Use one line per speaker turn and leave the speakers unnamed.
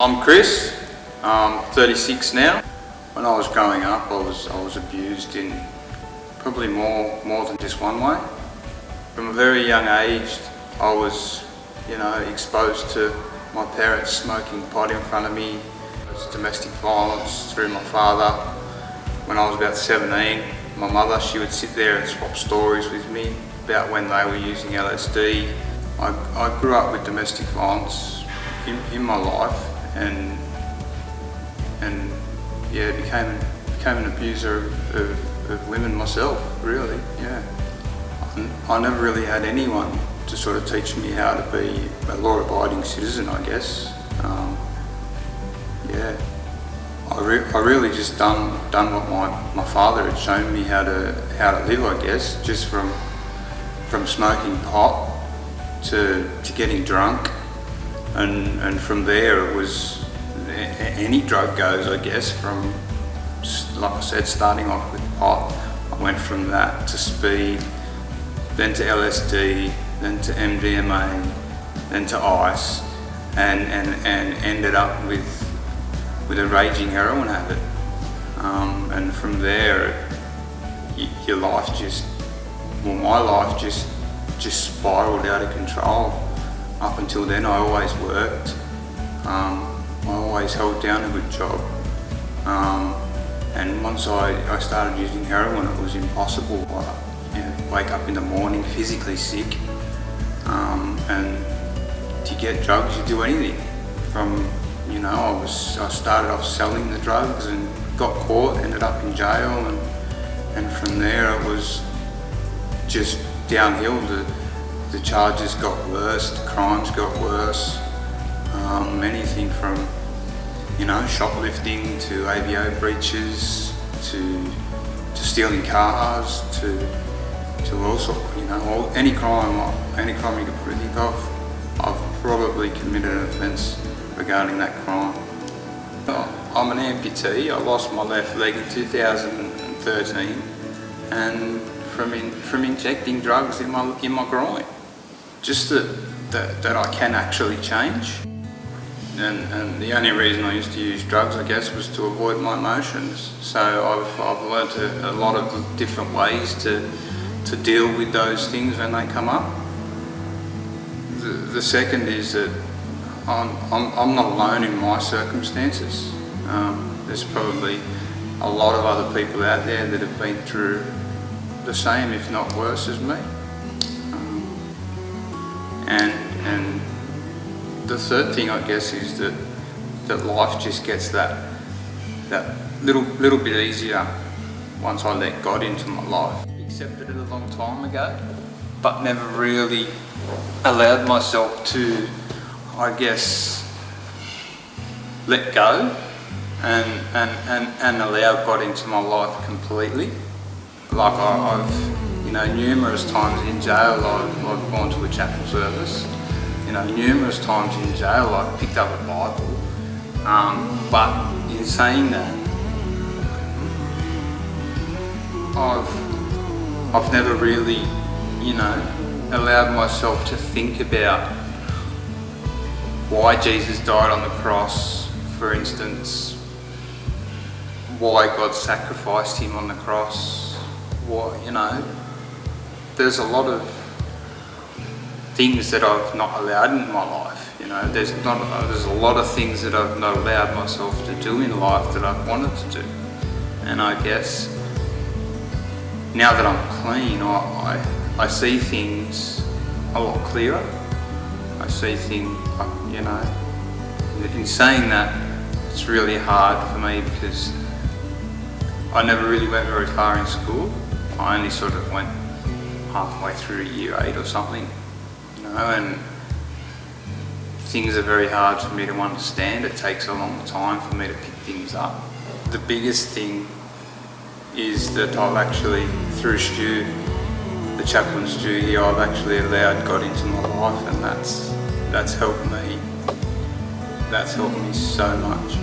I'm Chris, I'm 36 now. When I was growing up, I was abused in probably more than just one way. From a very young age, I was, exposed to my parents smoking pot in front of me. It was domestic violence through my father. When I was about 17, my mother, she would sit there and swap stories with me about when they were using LSD. I grew up with domestic violence in my life. And yeah, became an abuser of women myself, really, yeah. I never really had anyone to sort of teach me how to be a law-abiding citizen, I guess. Yeah, I really just done what my father had shown me how to live, I guess, just from smoking pot to getting drunk. And from there it was any drug goes, I guess, from, like I said, starting off with pot. I went from that to speed, then to LSD, then to MDMA, then to ice, and ended up with a raging heroin habit. And from there, your life my life just spiraled out of control. Up until then, I always worked. I always held down a good job. And once I started using heroin, it was impossible. I wake up in the morning physically sick. And to get drugs, you do anything. I started off selling the drugs and got caught, ended up in jail, and from there it was just downhill. The charges got worse, the crimes got worse. Anything from, shoplifting to AVO breaches to stealing cars to all sorts, any crime you could think of. I've probably committed an offence regarding that crime. I'm an amputee. I lost my left leg in 2013, and from injecting drugs in my groin. Just that I can actually change. And the only reason I used to use drugs, I guess, was to avoid my emotions. So I've learnt a lot of different ways to deal with those things when they come up. The second is that I'm not alone in my circumstances. There's probably a lot of other people out there that have been through the same, if not worse, as me. And the third thing, I guess, is that life just gets that little bit easier once I let God into my life. Accepted it a long time ago, but never really allowed myself to, I guess, let go and allow God into my life completely. Like I've numerous times in jail I've gone to a chapel service. Numerous times in jail I've picked up a Bible. But in saying that, I've never really, allowed myself to think about why Jesus died on the cross, for instance, why God sacrificed him on the cross, there's a lot of things that I've not allowed in my life. There's a lot of things that I've not allowed myself to do in life that I've wanted to do. And I guess now that I'm clean, I see things a lot clearer. I see things, in saying that, it's really hard for me because I never really went very far in school. I only sort of went halfway through year 8 or something, and things are very hard for me to understand. It takes a long time for me to pick things up. The biggest thing is that I've actually, through Stu, the chaplain Stu here, I've actually allowed God into my life, and that's helped me. That's helped me so much.